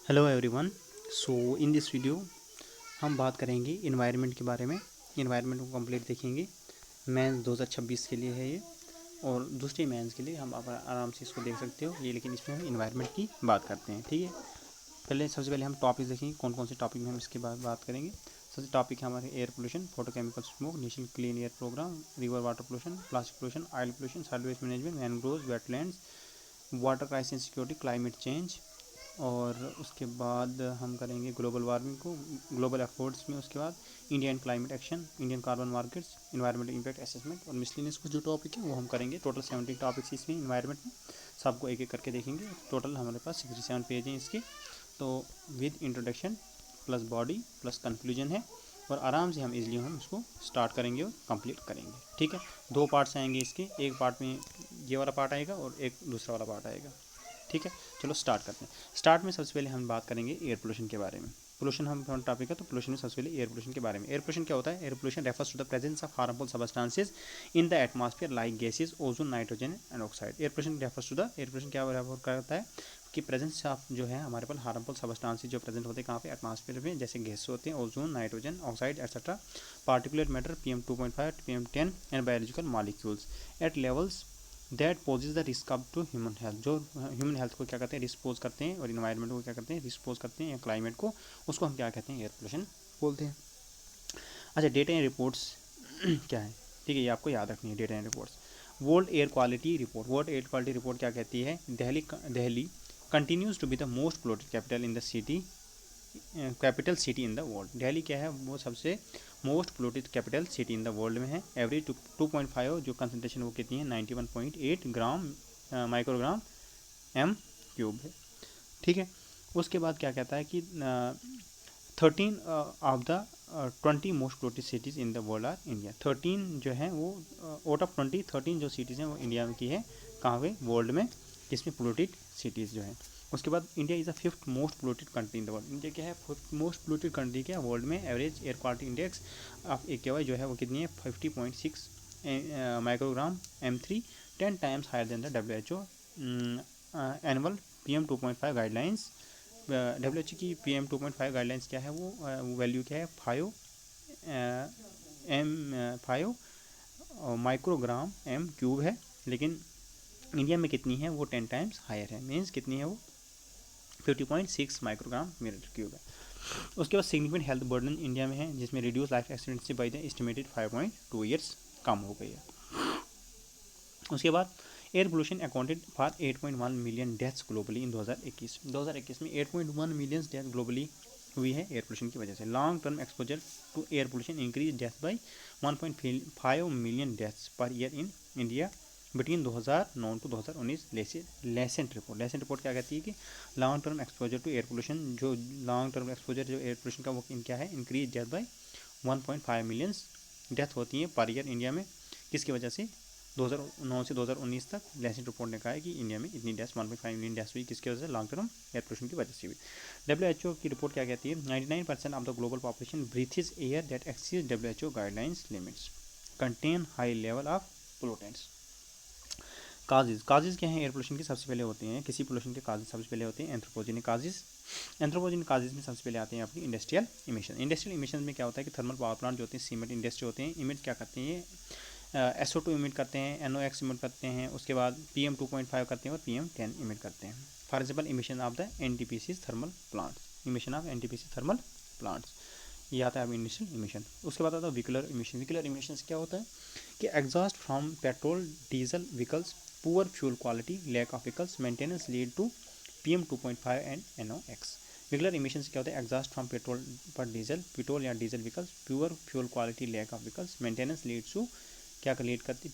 Hello everyone. So in this video हम बात करेंगे इन्वायरमेंट के बारे में। इन्वायरमेंट को कंप्लीट देखेंगे। मेंस 2026 के लिए है ये, और दूसरी मेंस के लिए हम आप आराम से इसको देख सकते हो ये, लेकिन इसमें हम इन्वायरमेंट की बात करते हैं। ठीक है, सबसे पहले हम टॉपिक देखेंगे कौन कौन से टॉपिक में हम इसके बाद बात करेंगे। सबसे टॉपिक है हमारे air pollution, photochemical smoke, national clean air programme, river water pollution, plastic pollution, oil pollution, solid waste management, mangroves, wetlands, water crisis security, climate change. और उसके बाद हम करेंगे ग्लोबल वार्मिंग को, ग्लोबल एफर्ट्स में। उसके बाद Indian climate action, Indian carbon markets, environmental impact assessment और मिसलिनियस कुछ जो टॉपिक है वो हम करेंगे। टोटल 17 टॉपिक्स इसमें इन्वायरमेंट में, सबको एक एक करके देखेंगे। टोटल हमारे पास 67 पेज हैं इसके। तो with introduction plus body plus conclusion है, और आराम से हम इजीली हम इसको स्टार्ट करेंगे और कंप्लीट करेंगे। ठीक है, दो पार्ट्स आएंगे इसके, एक पार्ट में ये वाला पार्ट आएगा और एक दूसरा वाला पार्ट आएगा। ठीक है, चलो स्टार्ट करते हैं। स्टार्ट में सबसे पहले हम बात करेंगे एयर पोल्यूशन के बारे में। पोल्यूशन हम टॉपिक है, तो पोल्यूशन में सबसे पहले एयर पोल्यूशन के बारे में। एयर पोल्यूशन क्या होता है? Air pollution refers to the presence of harmful substances in the atmosphere like gases, ozone, nitrogen and oxide. Air pollution refers to the, air pollution क्या रेफर करता है कि प्रेजेंस ऑफ जो है हमारे पास हार्मफुल सब्सटेंसेस जो प्रेजेंट होते हैं कहाँ पे? एटमॉस्फेयर में, जैसे गैस होते हैं, ozone, nitrogen, oxide etcetera, particulate matter PM2.5, PM10 and biological molecules at levels that poses the risk up to human health. जो ह्यूमन हेल्थ को क्या करते हैं? रिस्पोज करते हैं, और इन्वायरमेंट को क्या करते हैं? रिस्पोज करते हैं, या क्लाइमेट को, उसको हम क्या कहते हैं? एयर पोल्यूशन बोलते हैं। अच्छा, डेटा एंड रिपोर्ट्स क्या है? ठीक है, ये आपको याद रखनी है, data and reports. World air quality report, world air quality report क्या कहती है? Delhi continues to be the most polluted capital in the city, capital city in the world. Delhi क्या है? वो सबसे most polluted capital city in the world में है। Average 2.5 जो कंसनट्रेशन वो कितनी है? 91.8 ग्राम माइक्रोग्राम एम क्यूब है। ठीक है, उसके बाद क्या कहता है कि 13 of the 20 most polluted cities in the world R India. 13 जो है वो आउट ऑफ 20, 13 जो सिटीज़ हैं वो इंडिया की है। कहाँ पे? वर्ल्ड में, जिसमें पोल्यूटेड सिटीज़ जो है। उसके बाद India is the 5th most polluted country in the world. India क्या है? 5th मोस्ट पोल्यूटेड कंट्री क्या वर्ल्ड में? Average air quality index of AQI जो है वो कितनी है? 50.6 microgram M3, 10 times higher than the WHO annual PM2.5 guidelines. WHO की PM2.5 गाइडलाइंस क्या है? वो वैल्यू क्या है? 5 माइक्रोग्राम M क्यूब है, लेकिन इंडिया में कितनी है? वो 10 टाइम्स हायर है। मीन्स कितनी है वो? 50.6 माइक्रोग्राम मीटर क्यूब है। उसके बाद सिग्निफिकेंट हेल्थ बर्डन इंडिया में है, जिसमें reduce life expectancy by the estimated 5.2 years कम हो गई है। उसके बाद air pollution accounted for 8.1 million deaths globally in 2021 में 8.1 मिलियन डेथ ग्लोबली हुई है एयर पोल्यूशन की वजह से। Long term exposure to air pollution increase death by 1.5 million deaths per year in India between 2009 to 2019। Lancet report क्या कहती है कि long term exposure to air pollution, जो लॉन्ग टर्म एक्सपोजर जो एयर पोल्यूशन का वो क्या है? Increase death by 1.5 millions death होती है पर ईयर इंडिया में। किसकी वजह से? 2009 से 2019 तक लेसेंट रिपोर्ट ने कहा है कि इंडिया में इतनी डेथ 1.5 मिलियन डेथ हुई। किसकी वजह से? लॉन्ग टर्म एयर पोल्यूशन की वजह से हुई। WHO की रिपोर्ट क्या कहती है? 99% of the global population breathes air that exceeds WHO guidelines limits, contain high level of pollutants. Causes क्या है एयर पोल्यूशन के? सबसे पहले होते हैं, किसी पोल्यूशन के काजेज सबसे पहले होते हैं एंथ्रोपोजेनिक काजेज। एंथ्रोपोजेनिक काजेज में सबसे पहले आते हैं आपकी इंडस्ट्रियल इमिशन। इंडस्ट्रियल इमिशन में क्या होता है कि थर्मल पावर प्लांट जो होते हैं, सीमेंट इंडस्ट्री होते हैं, इमिट क्या करते हैं? SO2 इमिट करते हैं, NOx इमिट करते हैं, उसके बाद PM2.5 करते हैं और PM10 इमिट करते हैं। For example emission of the NTPC thermal plants, emission of NTPC thermal plants, ये आता है अब इंडस्ट्रियल इमिशन। उसके बाद आता है व्हीकुलर इमिशन। व्हीकुलर इमिशन क्या होता है कि exhaust from petrol diesel vehicles, poor fuel quality, lack of vehicles maintenance lead to PM2.5 and NOx। Vehicular emission क्या होता है? एग्जॉस्ट फ्रॉम पेट्रोल या diesel vehicles, pure fuel quality, lack of vehicles maintenance leads to, क्या lead करती?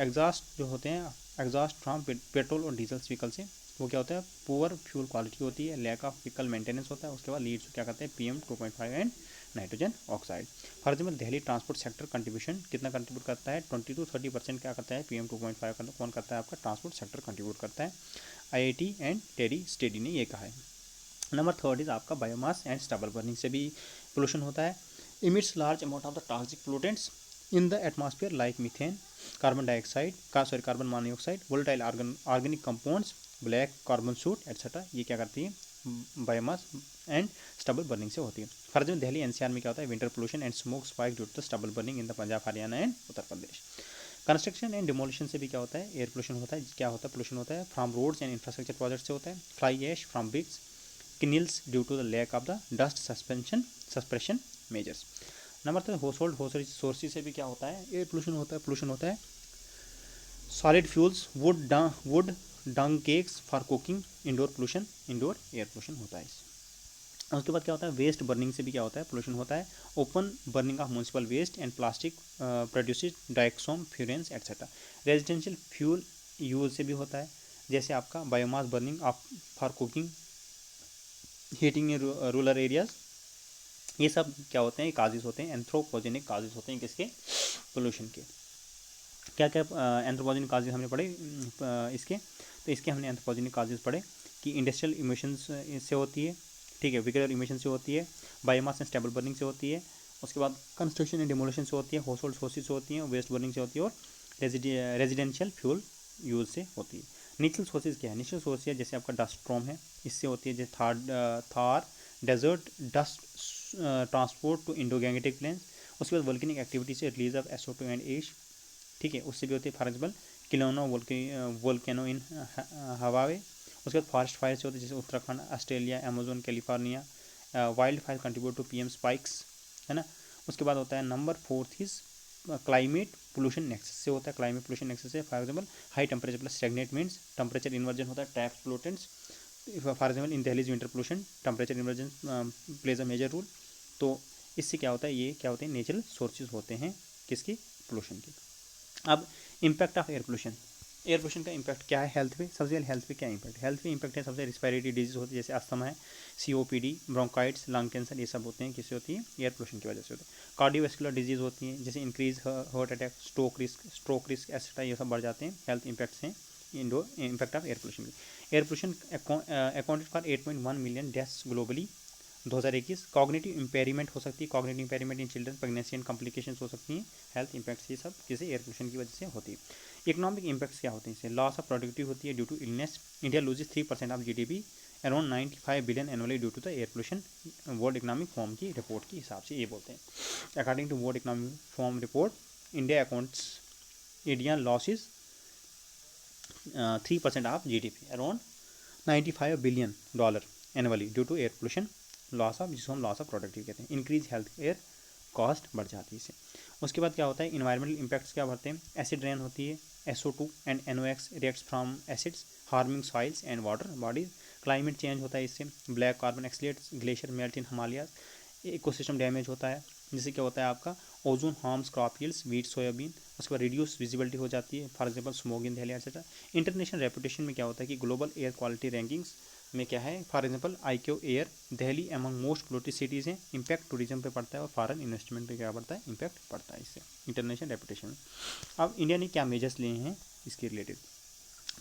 Exhaust जो होते हैं, exhaust from petrol और डीजल व्हीकल से वो क्या होता है? पुअर फ्यूल क्वालिटी होती है, लैक ऑफ व्हीकल मेंटेनेंस होता है। उसके बाद लीड्स क्या करते हैं? PM2.5 and nitrogen oxide. For example Delhi transport sector contribution कितना कंट्रीब्यूट करता है? 20 to 30% क्या करता है? PM2.5 का कौन करता है? आपका ट्रांसपोर्ट सेक्टर कंट्रीब्यूट करता है। IIT एंड टेरी स्टेडी ने ये कहा है। नंबर 3 इज आपका बायोमास एंड स्टबल बर्निंग से भी पोल्यूशन होता है। Emits large amount of the toxic pollutants in the atmosphere like methane, carbon dioxide carbon monoxide, volatile organic compounds, black carbon suit etcetera. ये क्या करती है? बायोमास एंड स्टबल बर्निंग से होती है। फॉर एग्जाम्पल दिल्ली एनसीआर में क्या होता है, winter pollution and smoke spike due to stubble burning in the Punjab Haryana and Uttar Pradesh. Construction and demolition से भी क्या होता है, एयर पोल्यूशन होता है। क्या होता है, पोल्यूशन होता है from roads and infrastructure project से होता है। Fly ash from bricks kilns due to the lack of the dust suspension measures. Number 3 house sources से भी क्या होता है, एयर पोल्यूशन होता है। पोल्यूशन होता है solid fuels, wood dung cakes for cooking, indoor pollution, indoor air pollution होता है। उसके बाद क्या होता है, वेस्ट बर्निंग से भी क्या होता है, पोल्यूशन होता है। Open burning of municipal waste and plastic produces dioxins furans etcetera. Residential fuel use से भी होता है, जैसे आपका biomass burning of for cooking, heating in rural areas. ये सब क्या होते हैं, काजेज होते हैं, एंथ्रोपोजेनिक काजेज होते हैं किसके, पोल्यूशन के। क्या क्या एंथ्रोपोजेनिक काजेज हमने पढ़े इसके, तो इसके हमने एंथ्रोपोजेनिक काजेज पढ़े कि इंडस्ट्रियल इमिशंस से होती है, ठीक है, व्हीकलर इमिशन से होती है, बायोमास एंड स्टेबल बर्निंग से होती है, उसके बाद कंस्ट्रक्शन एंड डिमोलिशन से होती है, हाउस होल्ड सोर्सेज से होती है, वेस्ट बर्निंग से होती है, और रेजिडेंशियल फ्यूल यूज से होती है। नेचुरल सोर्सेज क्या है, नेचुरल सोर्सेज जैसे आपका डस्ट स्टॉर्म है, इससे होती है, जैसे Thar desert dust transport to Indo Gangetic plains. उसके बाद वोल्केनिक एक्टिविटी से release of SO2 and ash, ठीक है, उससे भी होती है। For example Kilauea volcano in Hawaii. उसके बाद फॉरेस्ट फायर से होते हैं, जैसे Uttarakhand, Australia, Amazon, California. Wild fire contribute to PM spikes, है ना। उसके बाद होता है number 4 is climate pollution nexus से होता है। क्लाइमेट पोल्यूशन नेक्सस से for example high temperature plus stagnate means temperature inversion होता है, trap pollutants. For example in Delhi winter pollution temperature inversion plays a major role. तो इससे क्या होता है, ये क्या होते हैं, नेचुरल सोर्सेज होते हैं किसकी, पोल्यूशन के। अब impact of air pollution, air pollution का इम्पैक्ट क्या है हेल्थ पे, सबसे पहले हेल्थ पे क्या इम्पैक्ट, हेल्थ पे इम्पैक्ट है सबसे रिस्पायरेटरी डिजीज होती है, जैसे अस्थमा है, COPD, ब्रोंकाइट्स, लंग कैंसर, ये सब होते हैं किससे होती है, एयर पोल्यूशन की वजह से होते हैं। कार्डियोवैस्कुलर डिजीज होती हैं, जैसे increase heart attack, stroke risk etcetera, ये सब बढ़ जाते हैं, हेल्थ इम्पैक्ट्स हैं इंडो इम्पैक्ट ऑफ एयर पोल्यूशन की। Air pollution accounted for 8.1 million deaths globally 2021। Cognitive impairment हो सकती है, cognitive impairment in children, pregnancy and complications हो सकती हैं, हेल्थ इंपैक्ट्स ये सब किसी एयर पोल्यूशन की वजह से होती है। इकोनॉमिक इंपैक्ट्स क्या होते हैं इससे, लॉस ऑफ प्रोडक्टिविटी होती है due to illness, India loses 3% of GDP, around 95 billion annually due to the air pollution, world economic forum की रिपोर्ट के हिसाब से ये बोलते हैं। According to world economic forum report, India losses 3% of GDP, around $95 billion annually due to air pollution, loss of, जिसको हम लॉस ऑफ प्रोडक्टिविटी कहते हैं। इंक्रीज हेल्थ केयर कॉस्ट बढ़ जाती है इससे। उसके बाद क्या होता है, इन्वायरमेंटल इंपैक्ट्स क्या बढ़ते हैं, एसिड रेन होती है, SO2 and NOx reacts from acids harming soils and water bodies. Climate change होता है इससे, black carbon accelerates, glacier melt in Himalayas, ecosystem damage होता है, जिससे क्या होता है आपका ozone harms crop yields, wheat, soybean. उसके बाद रिड्यूस विजिबिलिटी हो जाती है, for example smoke in Delhi etcetera. International reputation में क्या होता है कि ग्लोबल एयर क्वालिटी रैंकिंग्स में क्या है, for example IQ air Delhi among most polluted cities हैं। इम्पैक्ट टूरिज्म पे पड़ता है और फॉरेन इन्वेस्टमेंट पे क्या पड़ता है, इम्पैक्ट पड़ता है इससे इंटरनेशनल रेपुटेशन में। अब इंडिया ने क्या मेजर्स लिए हैं इसके related,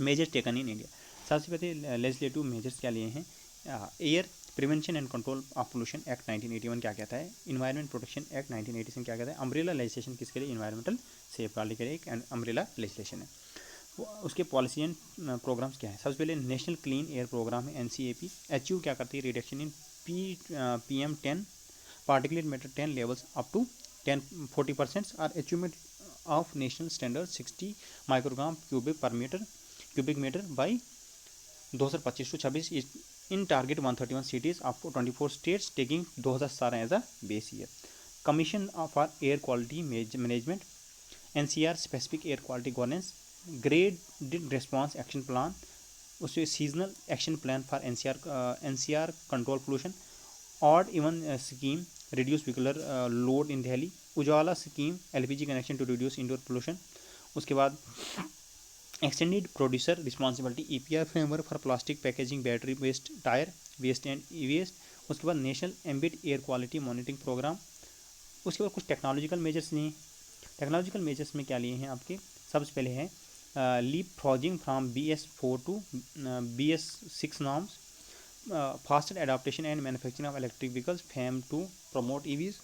measures taken in India. सबसे पहले लेजिस्लेटिव मेजर्स क्या लिए हैं, air prevention and control of pollution act 1981 क्या कहता है, इन्वायरमेंट प्रोटेक्शन एक्ट 1987 क्या कहता है, अम्ब्रेला लेजिस्लेशन किसके लिए, इन्वायरमेंटल सेफगार्ड के लिए एक अम्ब्रेला लेजिस्लेशन है। उसके पॉलिसी एंड प्रोग्राम्स क्या है, सबसे पहले नेशनल क्लीन एयर प्रोग्राम है NCAP। अचीव क्या करती है, reduction in PM10 particulate matter 10 levels up to 40% और achievement of national standard 60 microgram cubic metre by 2025 to 26 in target 131 cities up to 24 states taking 2017 as a base year. Commission for air quality management, NCR specific air quality governance, graded response action plan, उससे seasonal action plan for NCR control pollution, odd even scheme reduce vehicular load in Delhi, Ujala scheme LPG connection to reduce indoor pollution. उसके बाद extended producer responsibility EPR framework for plastic packaging, battery waste, tyre waste and e waste. उसके बाद national ambient air quality monitoring programme. उसके बाद कुछ technological measures लिए, technological measures में क्या लिए हैं आपके, सबसे पहले है leapfrogging from BS4 to BS6 norms, faster adaptation and manufacturing of electric vehicles FAME to promote EVs,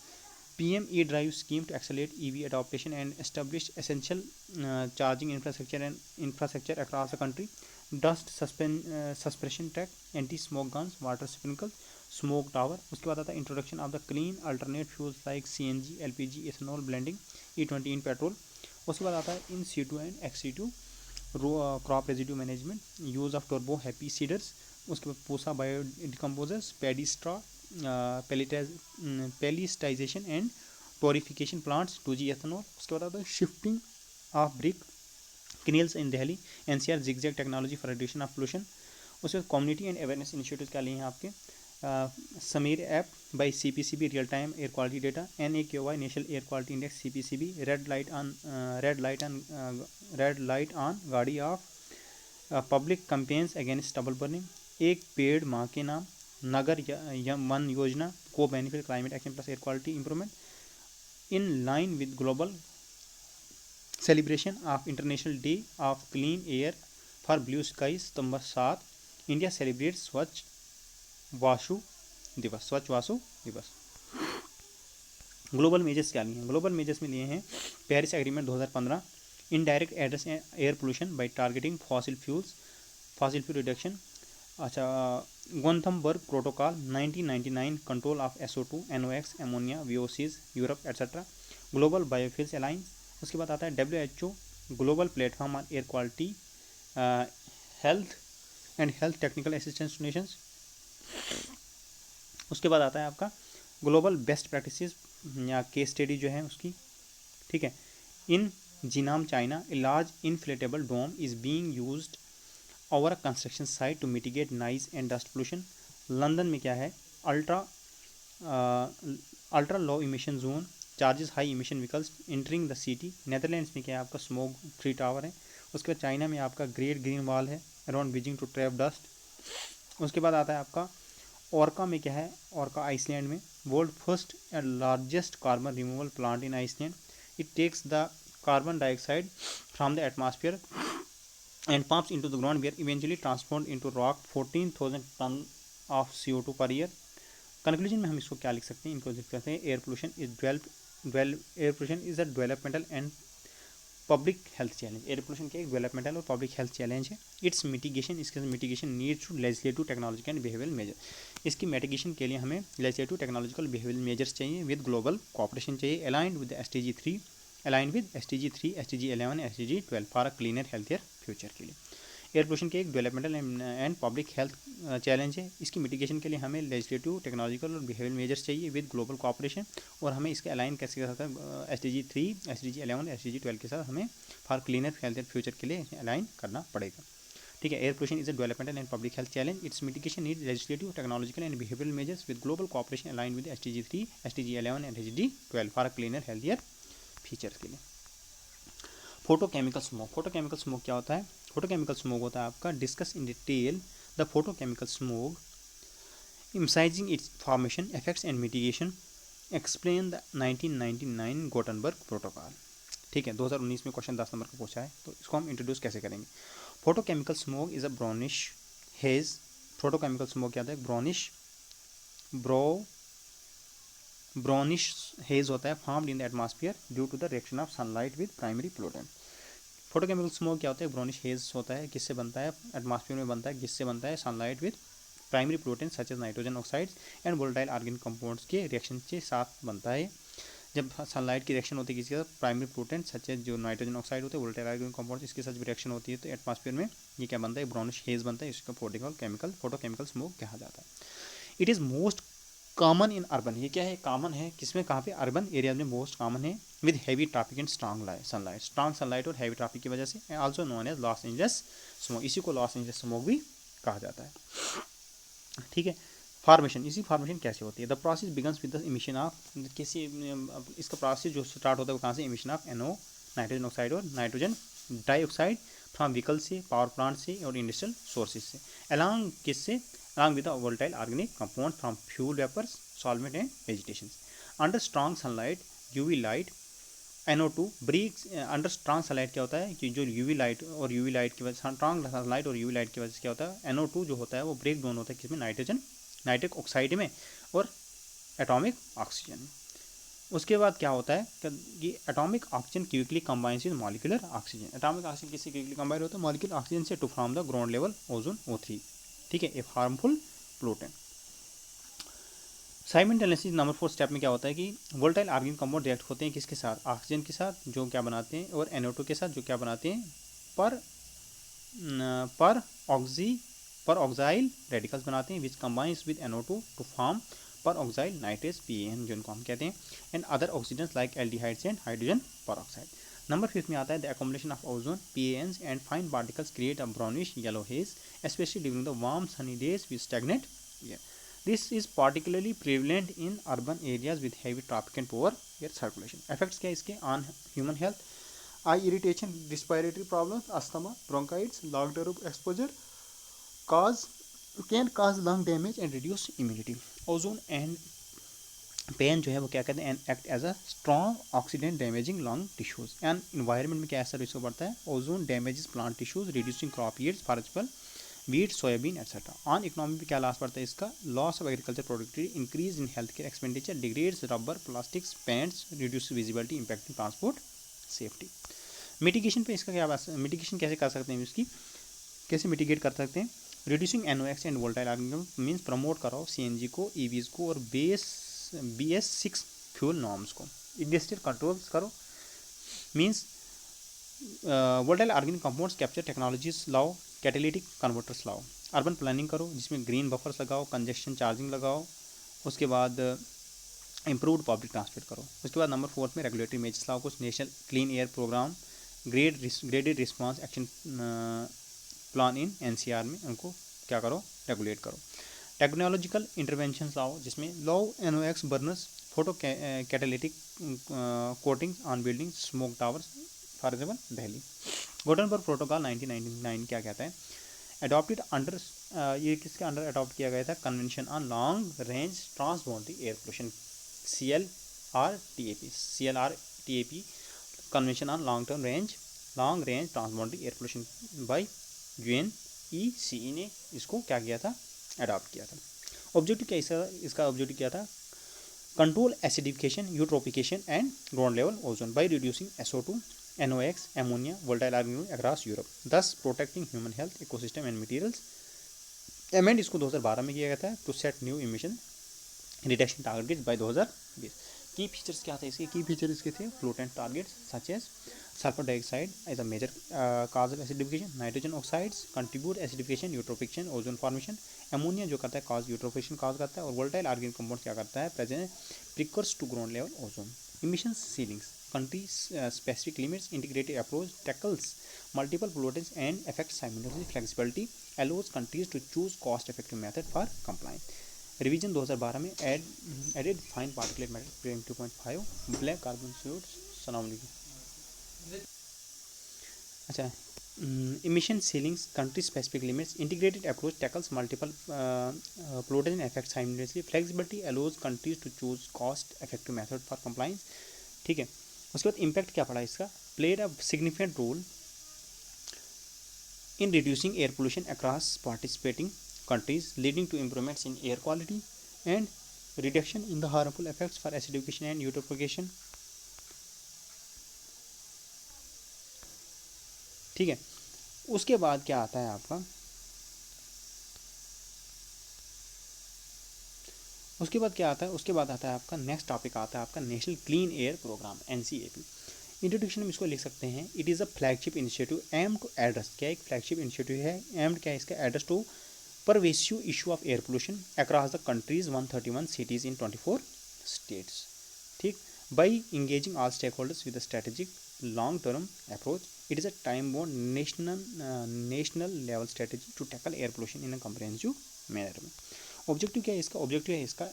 PM E-Drive scheme to accelerate EV adoption and establish essential charging infrastructure across the country. Dust suspension track, anti smoke guns, water sprinkle, smoke tower. उसके बाद आता है introduction of the clean alternate fuels like CNG, LPG, ethanol blending, E20 in petrol. उसके बाद आता है in C2 and XC2 crop residue management, use of turbo happy seeders. उसके बाद Pusa bio decomposers, paddy straw, pelletisation and torrefaction plants, 2G ethanol. उसके बाद आता है shifting of brick kilns in Delhi, NCR zigzag technology for reduction of pollution. उसके बाद community and awareness initiative क्या लिए हैं आपके, Sameer app by CPCB real time air quality data, NAQI national air quality index, CPCB red light on गाड़ी off, public campaigns against stubble burning, एक पेड़ माँ के नाम, नगर वन योजना, co benefit climate action plus air quality improvement, in line with global celebration of international day of clean air for blue sky September 7, India celebrate स्वच्छ वासु दिवस। ग्लोबल मेजर्स क्या लिए हैं, ग्लोबल मेजर्स में लिए हैं Paris agreement 2015, indirect address air pollution by targeting fossil fuel reduction. अच्छा, Gothenburg protocol 1999, control of SO2, NOx, ammonia, VOCs, Europe et cetera, global biofuels alliance. उसके बाद आता है WHO global platform on air quality, health technical assistance nations. उसके बाद आता है आपका ग्लोबल बेस्ट प्रैक्टिसेस या केस स्टडी जो है उसकी, ठीक है। इन जीनाम China a large inflatable dome is being used over a construction site to mitigate noise and dust pollution. London में क्या है, ultra low emission zone charges high emission vehicles entering the city. Netherlands में क्या है आपका smoke free tower है। उसके बाद चाइना में आपका ग्रेट ग्रीन वॉल है around Beijing to trap dust. उसके बाद आता है आपका ओरका में क्या है, ओरका आइसलैंड में world first and largest carbon removal plant in Iceland. It takes the carbon dioxide from the atmosphere and pumps into the ground where eventually transformed into rock, 14,000 ton of CO2 per year। Conclusion में हम इसको क्या लिख सकते हैं, इनको लिख सकते हैं air pollution is a developmental and public health challenge. Air pollution के एक डेवलपमेंटल और पब्लिक हेल्थ चैलेंज है। इट्स मिटिगेशन, इसके mitigation needs to legislative technological and behavioural measure. इसकी मिटिगेशन के लिए हमें लेजिस्लेटिव टेक्नोलॉजिकल बिहेवियरल मेजर्स चाहिए, विद ग्लोबल कोऑपरेशन चाहिए, aligned with SDG 3, SDG 11, SDG 12 for a cleaner healthier future के लिए। एयर पोल्यूशन के एक developmental and public health challenge है। इसकी मिटिगेशन के लिए हमें लेजिस्लेटिव टेक्नोलॉजिकल और बिहेवियरल मेजर्स चाहिए विद ग्लोबल कोऑपरेशन, और हमें इसके अलाइन कैसे कर सकते हैं SDG 3, SDG 11, SDG 12 के साथ हमें फॉर क्लीनर हेल्थियर फ्यूचर के लिए अलाइन करना पड़ेगा, ठीक है। Air pollution is a developmental and public health challenge, it's mitigation need legislative technological and behavioural measures with global cooperation align with SDG 3, SDG 11 and SDG 12 for cleaner healthier future के लिए। Photochemical smoke, photochemical smoke क्या होता है, photochemical smoke होता है आपका discuss in detail the photochemical smoke, emphasizing its formation, effects and mitigation, explain the 1999 Gothenburg protocol, ठीक है। 2019 में क्वेश्चन 10 नंबर का पूछा है, तो इसको हम इंट्रोड्यूस कैसे करेंगे। Photochemical smoke is a brownish haze, photochemical smoke क्या होता है, ब्राउनिश हेज होता है formed in the atmosphere due to the reaction of sunlight with primary pollutant. Photochemical smoke क्या होता है, ब्राउनिश हेज होता है, किससे बनता है, एटमॉस्फेयर में बनता है, किससे बनता है, sunlight with primary pollutant such as nitrogen oxides and volatile organic compounds के रिएक्शन के साथ बनता है। जब सनलाइट की रिएक्शन होती है किसी के साथ, प्राइमरी पोल्यूटेंट सच एज जो नाइट्रोजन ऑक्साइड होते हैं, वोलेटाइल ऑर्गेनिक कंपाउंड्स, इसके साथ रिएक्शन होती है तो एटमॉस्फेयर में ये क्या बनता है, ब्राउनिश हेज बनता है, इसका फोटोकेमिकल स्मोक कहा जाता है। It is most common in urban, ये क्या है, कॉमन है किसमें, कहाँ पे, अर्बन एरिया में मोस्ट कॉमन है, with heavy traffic and strong sunlight और हैवी ट्रैफिक की वजह से, also known as Los Angeles smoke, इसी को लॉस एंजल्स स्मोक भी कहा जाता है, ठीक है। फॉर्मेशन, इसी फॉर्मेशन कैसे होती है, the process begins with the emission of, किसी इसका प्रोसेस जो स्टार्ट होता है वो कहाँ से, emission of NO nitrogen oxide और नाइट्रोजन डाइऑक्साइड फ्रॉम व्हीकल से, पावर प्लांट से और इंडस्ट्रियल सोर्सेज से, अलॉन्ग किससे, along with the volatile organic compounds from fuel vapors, solvent and vegetation. Under strong sunlight, UV light, NO2 breaks under strong sunlight क्या होता है कि जो UV लाइट और UV लाइट की वजह, स्ट्रॉन्ग सनलाइट और UV लाइट की वजह से क्या होता है, NO2 जो होता है वो ब्रेक डाउन होता है किसमें, नाइट्रिक ऑक्साइड में और एटॉमिक ऑक्सीजन में। उसके बाद क्या होता है कि atomic oxygen quickly combines with molecular oxygen. Atomic oxygen किससे क्विकली कंबाइन होता है? मॉलिक्यूलर ऑक्सीजन से, to form the ground level ozone O3। ठीक है, a harmful pollutant. Simultaneously number 4 step में क्या होता है कि वोलेटाइल ऑर्गेनिक कंपाउंड रिएक्ट होते हैं किसके साथ? ऑक्सीजन के साथ, जो क्या बनाते हैं, और NO2 के साथ, जो क्या बनाते हैं? पर पर ऑक्सी पर ऑक्साइल रेडिकल्स बनाते हैं, which combines with NO2 to form peroxyacyl nitrates PAN, जिनको हम कहते हैं, and other oxidants like aldehydes and hydrogen peroxide. Number 5 में आता है the accumulation of ozone PANs and fine particles create a brownish yellow haze especially during the warm sunny days with stagnant air. This is particularly prevalent in urban areas with heavy traffic and poor air circulation. Effects क्या इसके on human health? Eye irritation, respiratory problems, asthma, bronchitis, long-term exposure can cause lung damage and reduce immunity. Ozone and PAN जो है वो क्या कहते हैं? Act as a strong oxidant damaging lung tissues and environment में क्या असर इसको पड़ता है? Ozone damages plant tissues reducing crop yields for example wheat, soybean etcetera. On economy पे क्या लॉस पड़ता है इसका? Loss of agriculture productivity, increase in health care expenditure, degrades rubber, plastics, paints, reduce visibility, impacting transport safety. Mitigation पे इसका क्या mitigation कैसे कर सकते हैं? इसकी कैसे मिटिगेट कर सकते हैं? Reducing NOx and volatile organism means promote कराओ CNG को, EVs को, और BS6 फ्यूल नॉर्म्स को। इंडस्ट्रियल कंट्रोल्स करो means volatile organic compounds capture technologies लाओ, कैटालिटिक कन्वर्टर्स लाओ। अर्बन प्लानिंग करो जिसमें ग्रीन बफर्स लगाओ, कंजेशन चार्जिंग लगाओ। उसके बाद इम्प्रूव्ड पब्लिक ट्रांसपोर्ट करो। उसके बाद नंबर 4 में रेगुलेटरी मेजर्स लाओ, कुछ national clean air programme, graded response action plan in NCR में उनको क्या करो? रेगुलेट करो। टेक्नोलॉजिकल इंटरवेंशन लाओ जिसमें low NOx burners, photo catalytic coatings on building, smoke towers, for example Delhi. Gothenburg protocol 1999 क्या कहता है? अडॉप्टेड अंडर ये किसके अंडर अडॉप्ट किया गया था? Convention on long range transboundary air pollution, CLRTAP convention on long range transboundary air pollution by UNECE ने इसको क्या किया था? अडॉप्ट किया था। ऑब्जेक्टिव क्या इसका ऑब्जेक्टिव क्या था? Control acidification, eutrophication and ground level ozone by reducing SO2, NOx, ammonia, volatile organic across Europe, thus protecting human health, ecosystem and materials। Amend इसको 2012 में किया गया था to set new emission reduction targets by 2020। Key features क्या थे इसके? की feature इसके थे pollutant targets such as sulphur dioxide as a major cause of acidification, nitrogen oxides contribute acidification, eutrophication, ozone formation, ammonia जो करता है काज यूट्रोफिकेशन काज करता है, और वोलेटाइल ऑर्गेनिक कंपाउंड क्या करता है? Present precursors to ground level ozone. Emission ceilings, country specific limits, integrated approach tackles multiple pollutants and affects simultaneously, flexibility allows countries to choose cost effective method for compliance। Revision 2012 में added fine particulate matter PM2.5 black carbon soots सनाउंड। अच्छा, emission ceilings, country specific limits, integrated approach tackles multiple pollutants and affects simultaneously, flexibility allows countries to choose cost effective method for compliance। ठीक है, उसके बाद impact क्या पड़ा इसका? Played a significant role in reducing air pollution across participating countries, leading to improvements in air quality and reduction in the harmful effects for acidification and eutrophication। ठीक है, उसके बाद क्या आता है आपका? उसके बाद क्या आता है? उसके बाद आता है आपका नेक्स्ट टॉपिक आता है आपका national clean air programme NCAP। Introduction में इसको लिख सकते हैं, it is a flagship initiative aim to address, क्या एक फ्लैगशिप इनिशिएटिव है, एम्ड क्या है इसका? Address to pervasive issue of air pollution across the country's 131 cities in 24 states। ठीक, by engaging all stakeholders with a strategic long term approach, it is a time bound national level strategy to tackle air pollution in a comprehensive manner में। Objective क्या है इसका? Objective है इसका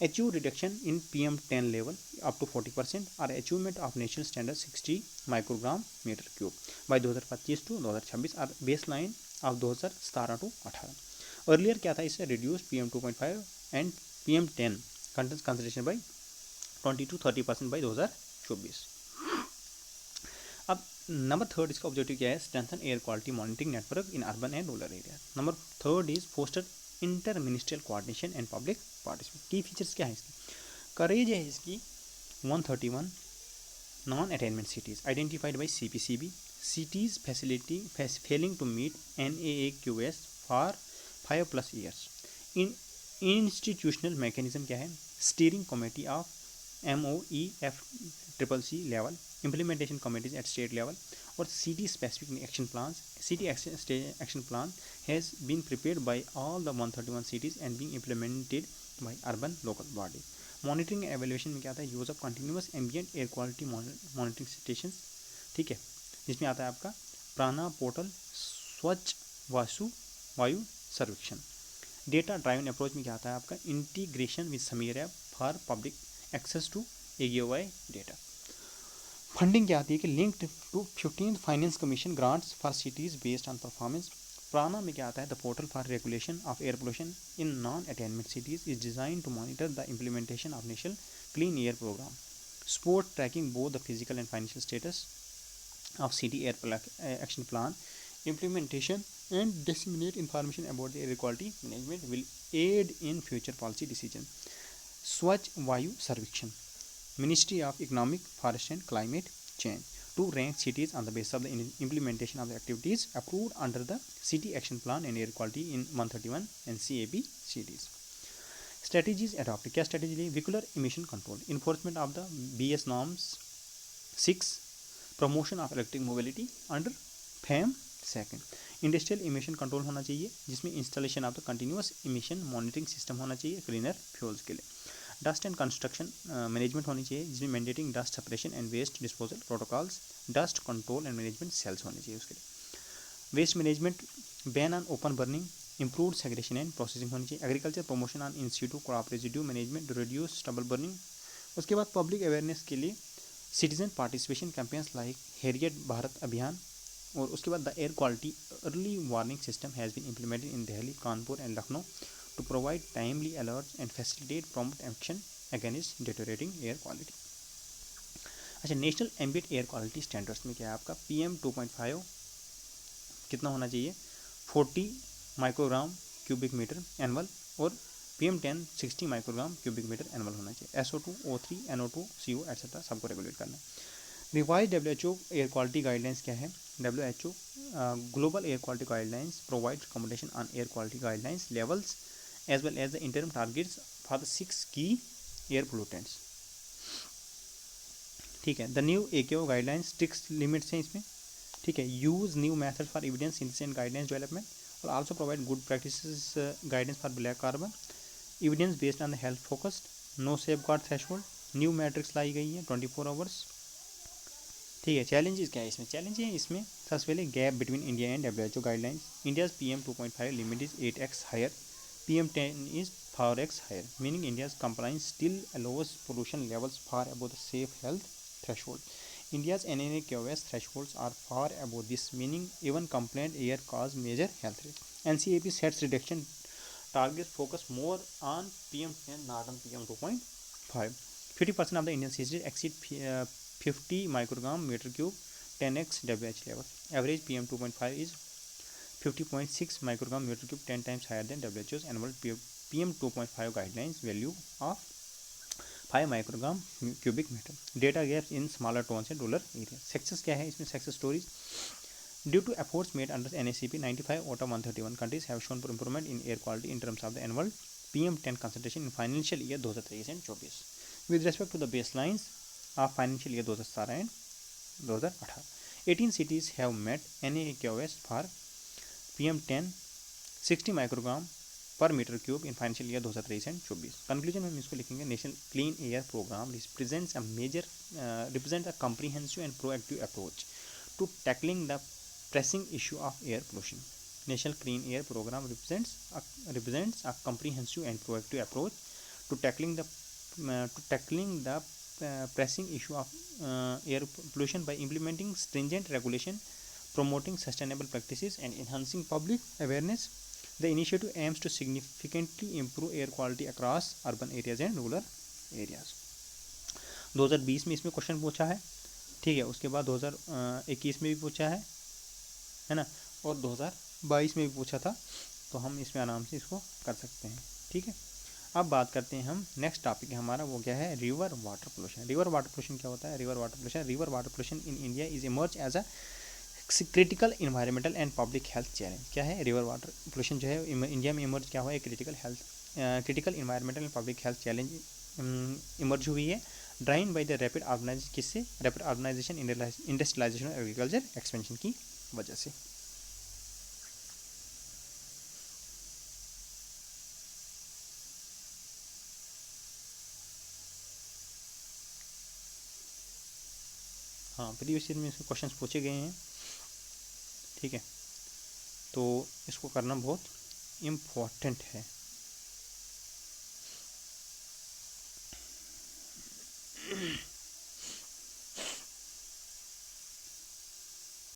achieve reduction in PM10 level up to 40% or achievement of national standard 60 microgram meter cube by 2025 to 2026 और baseline of 2017 to 18। Earlier क्या था इससे? Reduce PM2.5 and PM10 concentration by 20 to 30% by 2024। अब नंबर 3 इसका objective क्या है? Strengthen air quality monitoring network in urban and rural area. Number 3 is foster inter ministerial coordination and public participation. Key features क्या है इसकी? करेज है इसकी 131 non-attainment cities identified by CPCB. Cities failing to meet NAAQS for 5+ years. In institutional mechanism क्या है? Steering committee of MOEFCCC level, implementation committees at state level, और city specific action plans. City action plan has been prepared by all the 131 cities and being implemented by urban local body. Monitoring evaluation में क्या आता है? Use of continuous ambient air quality monitoring station, ठीक है, जिसमें आता है आपका प्राणा पोर्टल, स्वच्छ वायु सर्वेक्षण. डेटा ड्राइवन अप्रोच में क्या आता है आपका? Integration with Sameer app for public access to AGOI data. Funding क्या आती है कि linked to 15th finance commission grants for cities based on performance. PRANA में क्या आता है? The portal for regulation of air pollution in non attainment cities is design to monitor the implementation of national clean air programme. Support tracking both the physical and financial status of city air action plan implementation and disseminate information about the air quality management will aid in future policy decision. Swachh Vayu Sarvekshan, Ministry of Economic, Forest and Climate Change, to rank cities on the basis of the implementation of the activities approved under the City Action Plan and Air Quality in 131 NCAB cities. Strategies adopted. क्या strategy Lee? Vehicular emission control, enforcement of the BS norms 6, promotion of electric mobility under FAM. Second, industrial emission control होना चाहिए, जिसमें installation of the continuous emission monitoring system होना चाहिए cleaner fuels के लिए. Dust and construction management होनी चाहिए, जिसमें mandating dust separation and waste disposal protocols. Dust control and management cells होने चाहिए उसके लिए. Waste management, ban on open burning, improved segregation and processing होनी चाहिए. Agriculture promotion on in situ crop residue management to reduce stubble burning. उसके बाद public awareness के लिए citizen participation campaigns like Harit Bharat Abhiyan. और उसके बाद the air quality early warning system has been implemented in Delhi, Kanpur and Lucknow to provide timely alerts and facilitate prompt action against deteriorating air quality. अच्छा, national ambient air quality standards में क्या है आपका? PM 2.5 कितना होना चाहिए? 40 माइक्रोग्राम क्यूबिक मीटर एनुअल, और PM10 60 microgram cubic metre annual होना चाहिए. SO2, O3, NO2, CO etcetera सबको रेगुलेट करना है. Revise WHO air quality guidelines क्या है? WHO global air quality guidelines provide recommendation on air quality guidelines levels as well as the interim targets for the 6 key air pollutants. ठीक है. The new AQO guidelines strict limits हैं इसमें, ठीक है. Use new method for evidence synthesis and guidelines development, और also provide good practices guidance for black carbon. Evidence based on the health focused, no safeguard threshold, new metrics लाई गई है 24 hours. ठीक है. चैलेंजेस क्या है इसमें? चैलेंज है इसमें सबसे पहले gap between India and WHO guidelines. India's PM 2.5 limit is 8x higher, PM10 is 4x higher, meaning India's compliance still allows pollution levels far above the safe health threshold. India's NAAQS thresholds are far above this, meaning even complaint air cause major health risk. NCAB sets reduction targets focus more on PM10 not on PM 2.5. 50% of the Indian cities exceed 50 microgram meter cube 10x WH level. Average PM 2.5 is 50.6 microgram meter cube, 10 times higher than WHO's annual PM 2.5 guidelines value of 5 microgram cubic meter. Data gaps in smaller towns and rural areas. Success क्या है इसमें? Success stories. Due to efforts made under NACP, 95 out of 131 countries have shown improvement in air quality in terms of the annual PM10 concentration in financial year 2023 and 2024. With respect to the baselines of financial year 2017 and 2018, 18 cities have met NAAQS for PM10 60 microgram per meter cube in financial year 2023 and 2024. Conclusion में हम इसको लिखेंगे, national clean air programme represents a comprehensive and proactive approach to tackling the pressing issue of air pollution. National Clean Air Program represents a comprehensive and proactive approach to tackling the pressing issue of air pollution by implementing stringent regulation, promoting sustainable practices, and enhancing public awareness. The initiative aims to significantly improve air quality across urban areas and rural areas. 2020 में इसमें question पूछा है, ठीक है. उसके बाद 2021 में भी पूछा है ना, और 2022 में भी पूछा था, तो हम इसमें आराम से इसको कर सकते हैं, ठीक है. अब बात करते हैं हम, नेक्स्ट टॉपिक है हमारा, वो क्या है, river water pollution. River water pollution क्या होता है? River water pollution in India is emerge as a critical environmental and public health challenge. क्या है? रिवर वाटर पोल्यूशन जो है इंडिया में इमर्ज क्या हुआ है, critical environmental and public health challenge emerge हुई है, driven by the rapid urbanisation, industrialisation और एग्रीकल्चर एक्सपेंशन की वजह से। हाँ, प्रीवियस ईयर में इसके क्वेश्चंस पूछे गए हैं, ठीक है, तो इसको करना बहुत इम्पोर्टेंट है।